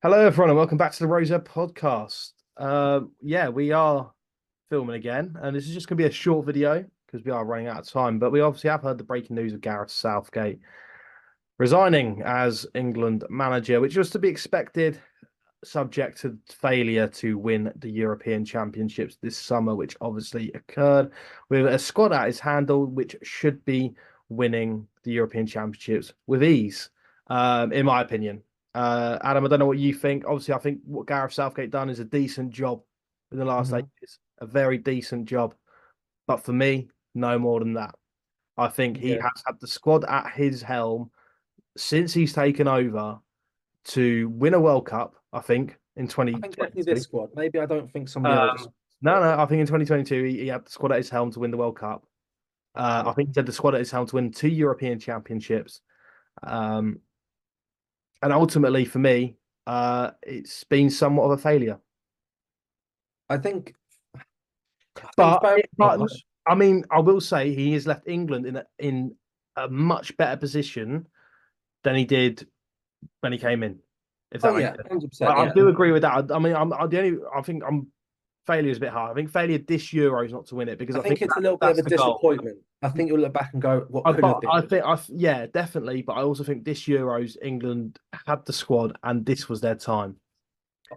Hello, everyone, and welcome back to the Rosa podcast. Yeah, we are filming again, and this is just going to be a short video because we are running out of time. But we obviously have heard the breaking news of Gareth Southgate resigning as England manager, which was to be expected, subject to failure to win the European Championships this summer, which obviously occurred with a squad at his handle, which should be winning the European Championships with ease, in my opinion. Adam, I don't know what you think. Obviously, I think what Gareth Southgate done is a decent job in the last hmm 8 years, a very decent job. But for me, no more than that. I think he Yeah, has had the squad at his helm since he's taken over to win a World Cup, I think, in I think definitely this 2022. squad. Maybe I don't think some of the older Um, squads, no, but no, I think in 2022 he had the squad at his helm to win the World Cup. I yeah. think he had the squad at his helm to win two European Championships. Um, and ultimately, for me, it's been somewhat of a failure. I think I think But, fair but enough. I mean, I will say he has left England in a much better position than he did when he came in, if Oh that makes yeah, sense. 100%. I Yeah, do agree with that. I mean, I'm the only. I think I'm failure is a bit hard. I think failure this Euro is not to win it because I I think think it's a little bit of that's a the goal. disappointment. I think you'll look back and go, what could have But been? I think yeah, definitely. But I also think this Euros England had the squad and this was their time.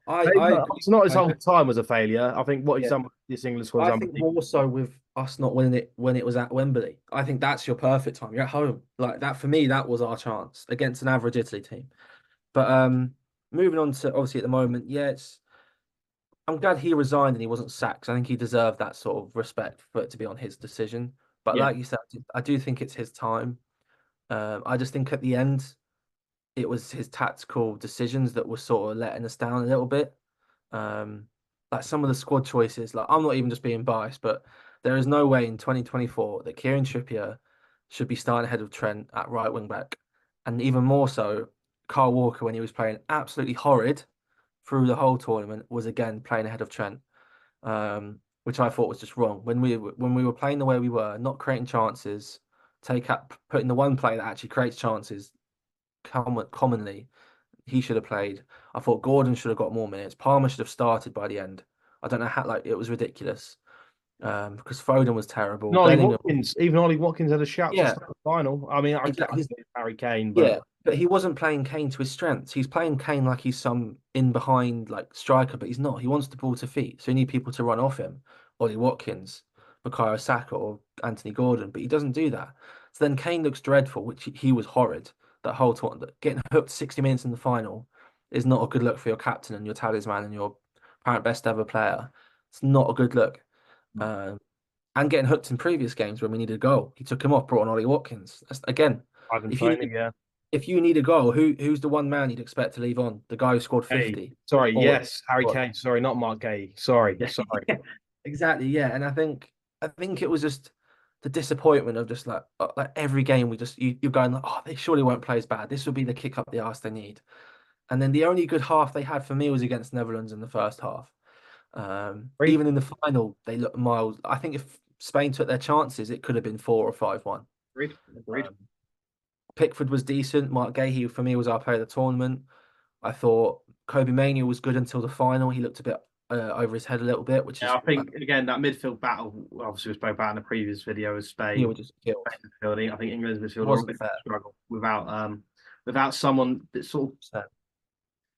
I agree. It's not his I agree. whole time was a failure. I think what he's Yeah, done with this England squad is I think more unbelievable. so with us not winning it when it was at Wembley. I think that's your perfect time. You're at home. Like that for me, that was our chance against an average Italy team. But moving on to obviously at the moment, yeah, it's I'm glad he resigned and he wasn't sacked. I think he deserved that sort of respect for it to be on his decision. But Yeah, like you said, I do think it's his time. I just think at the end, it was his tactical decisions that were sort of letting us down a little bit. Um, like some of the squad choices, like I'm not even just being biased, but there is no way in 2024 that Kieran Trippier should be starting ahead of Trent at right wing back. And even more so, Carl Walker, when he was playing absolutely horrid through the whole tournament, was again playing ahead of Trent, which I thought was just wrong. When we were playing the way we were, not creating chances, take up putting the one player that actually creates chances commonly, he should have played. I thought Gordon should have got more minutes. Palmer should have started by the end. I don't know how, like it was ridiculous. Because Foden was terrible. Ollie Bellingham, Watkins. Even Ollie Watkins had a shout to yeah, start the final. I mean, I get exactly. Harry Kane, but Yeah, but he wasn't playing Kane to his strengths. He's playing Kane like he's some in behind like striker, but he's not. He wants the ball to feet, so you need people to run off him. Ollie Watkins, Bukayo Saka, or Anthony Gordon, but he doesn't do that. So then Kane looks dreadful, which he was horrid that whole tournament. Getting hooked 60 minutes in the final is not a good look for your captain and your talisman and your apparent best ever player. It's not a good look. Um, and getting hooked in previous games when we needed a goal, he took him off, brought on Ollie Watkins. Again, Ivan if you Toney, yeah. if you need a goal, who's the one man you'd expect to leave on? The guy who scored Hey, 50 sorry, or yes, Harry what? Kane. Sorry, not Mark Gay. Sorry, Yeah, sorry. exactly. Yeah, and I think it was just the disappointment of just like every game we just you're going like, oh, they surely won't play as bad. This will be the kick up the arse they need. And then the only good half they had for me was against Netherlands in the first half. Agreed, Even in the final, they looked miles. I think if Spain took their chances, it could have been 4 or 5-1. agreed, agreed. Um, Pickford was decent. Mark Gahey for me was our player of the tournament. I thought Kobe Mania was good until the final. He looked a bit over his head a little bit, which Yeah, is I think again that midfield battle. Obviously, we spoke about in the previous video with he Spain. was just killed. Spain midfielding. I think England's It midfield are a wasn't bit of fair. a struggle without someone that sort of. So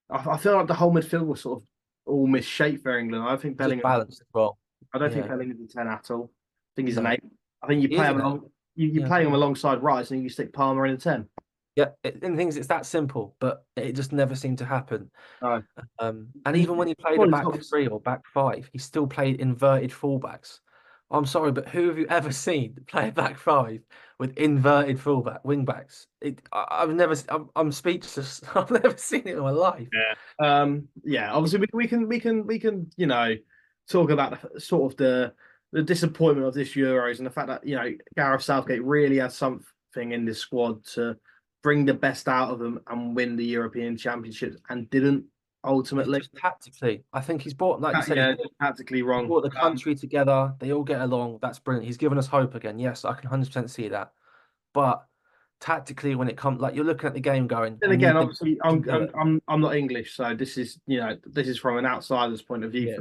I feel like the whole midfield was sort of all misshaped for England. I don't think just Bellingham. balanced as well. I don't think Yeah. Bellingham's a 10 at all. I think he's an No, 8. I think you he play is him an eight. along. You Yeah. play him alongside Rice, and you stick Palmer in a 10. Yeah. And things it's that simple, but it just never seemed to happen. No. And And even when he played a well, he's back got three or back five, he still played inverted fullbacks. I'm sorry, but who have you ever seen play a back five with inverted fullback wingbacks? I've never. I'm speechless. I've never seen it in my life. Yeah. Yeah, obviously we can talk about sort of the disappointment of this Euros and the fact that Gareth Southgate really has something in this squad to bring the best out of them and win the European Championships and didn't It's ultimately. just tactically. I think he's brought, like you said, Yeah, tactically he's wrong. brought the country together. They all get along. That's brilliant. He's given us hope again. Yes, I can 100% see that. But tactically when it comes, like you're looking at the game going, Then we again, need the obviously, to do it. I'm not English, so this is this is from an outsider's point of view. Yeah.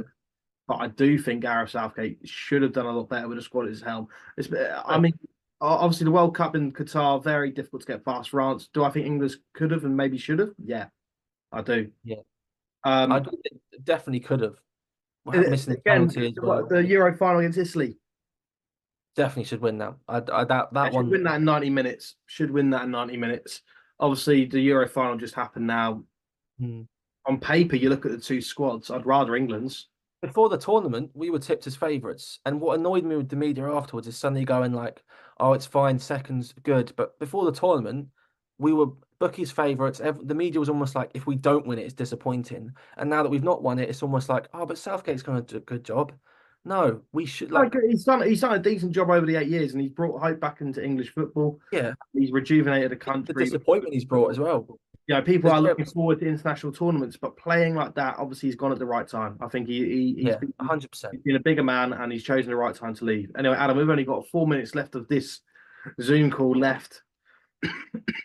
But I do think Gareth Southgate should have done a lot better with the squad at his helm. I Right. mean, obviously the World Cup in Qatar very difficult to get past France. Do I think England could have and maybe should have? Yeah, I do. Yeah. I Um, do think it definitely could have. Missing the again, penalty as well. the Euro final against Italy, Definitely should win now. they That should one. win that in 90 minutes. Should win that in 90 minutes. Obviously, the Euro final just happened now. Hmm. On paper, you look at the two squads. I'd rather England's. Before the tournament, we were tipped as favourites. And what annoyed me with the media afterwards is suddenly going like, "Oh, it's fine, second's good." But before the tournament, we were bookies' favourites. The media was almost like, if we don't win it, it's disappointing. And now that we've not won it, it's almost like, "Oh, but Southgate's going to do a good job." No, we should Like, like, he's done a decent job over the 8 years, and he's brought hope back into English football. yeah, He's rejuvenated the the country. disappointment he's brought as well. People There's are very looking forward to international tournaments, but playing like that, obviously, he's gone at the right time. I think yeah, 100%. he's been a bigger man, and he's chosen the right time to leave. Anyway, Adam, we've only got 4 minutes left of this Zoom call left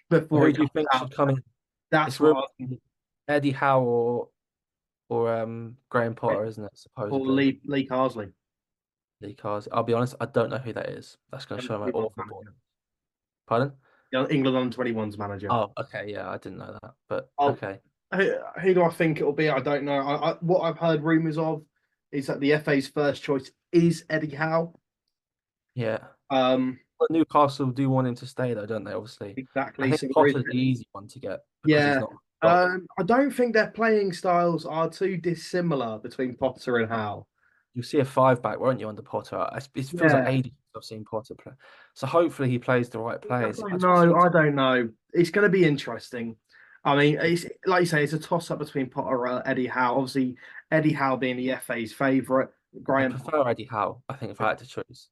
before Who he do you comes think out. should come in? That's It's what really Eddie Howe or Graham Potter, isn't it? or Supposedly. Lee Carsley, Lee Cars. I'll be honest, I don't know who that is. That's going to show my awful boy. manager. Pardon? England under 21's manager. Oh, okay. Yeah, I didn't know that. But I'll, okay. who do I think it'll be? I don't know. What I've heard rumours of is that the FA's first choice is Eddie Howe. Yeah. Um, But Newcastle do want him to stay, though, don't they? Obviously. I exactly. think So there is, Potter's the easy one to get because he's yeah. not got. I don't think their playing styles are too dissimilar between Potter and Howe. You see a five back, won't you, under Potter? It feels like Yeah. ages since I've seen Potter play. So hopefully he plays the right I players. I don't just know. need I to. don't know. It's going to be interesting. I mean, it's like you say, it's a toss up between Potter and Eddie Howe. Obviously, Eddie Howe being the FA's favourite. I Graham, prefer Eddie Howe, I think, if I had to choose.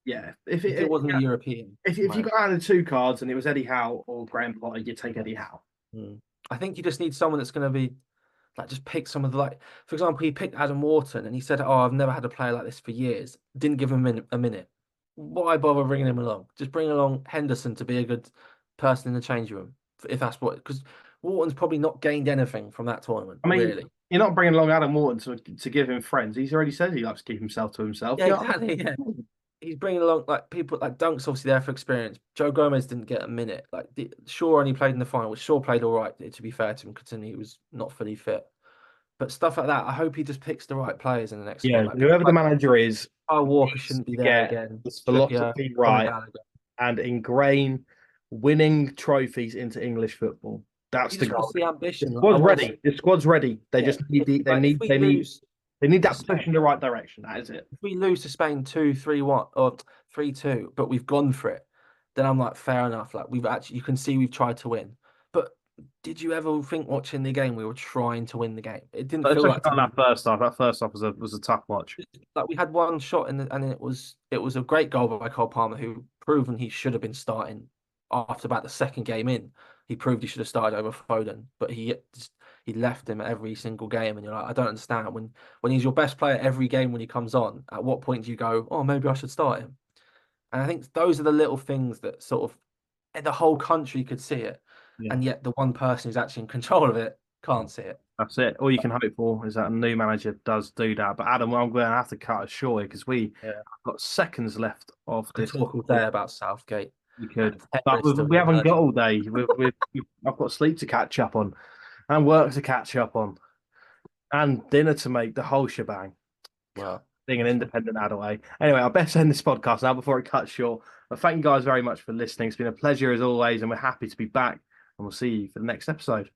yeah. If it wasn't a European, If you got out of two cards and it was Eddie Howe or Graham Potter, you'd take Eddie Howe. I think you just need someone that's going to be like just pick some of the like. For example, he picked Adam Wharton and he said, "Oh, I've never had a player like this for years." Didn't give him a minute. Why bother bringing him along? Just bring along Henderson to be a good person in the change room, if that's what. Because Wharton's probably not gained anything from that tournament, I mean, really. you're not bringing along Adam Morton to give him friends. He's already said he likes to keep himself to himself. Yeah, Yeah, exactly. Yeah, he's bringing along like people like Dunk's obviously there for experience. Joe Gomez didn't get a minute. Like Shaw only played in the final, which Shaw played all right. To be fair to him, considering he was not fully fit. But stuff like that, I hope he just picks the right players in the next squad. yeah. Like people Whoever the like manager is, Kyle Walker needs shouldn't be to there get again. this Trippier, philosophy Conor right Gallagher. and ingrain winning trophies into English football. That's You the just want to goal. see The ambition. Like, I squad's want to ready. see, The squad's ready. They yeah. just need If we lose they need to that Spain, push in the right direction. That is it. if we lose to Spain 2-3-1 or 3-2, but we've gone for it, then I'm like, fair enough. Like we've actually, you can see we've tried to win. But did you ever think watching the game we were trying to win the game? It didn't But feel especially like to on me. that first half. That first half was a tough watch. Like we had one shot and it was a great goal by Cole Palmer, who proven he should have been starting after about the second game in. He proved he should have started over Foden, but he left him every single game, and you're like, I don't understand when he's your best player every game when he comes on. At what point do you go, oh, maybe I should start him? And I think those are the little things that sort of the whole country could see it, Yeah. and yet the one person who's actually in control of it can't see it. That's it. All you can hope for is that a new manager does do that. But Adam, I'm going to have to cut it short because we have Yeah. got seconds left of Could this. talk all day about Southgate We and could, but tenure is still we haven't got emerging. all day. I've got sleep to catch up on, and work to catch up on, and dinner to make. The whole shebang. Well, Being an independent adult, eh? Anyway, I best end this podcast now before it cuts short. But thank you guys very much for listening. It's been a pleasure as always, and we're happy to be back. And we'll see you for the next episode.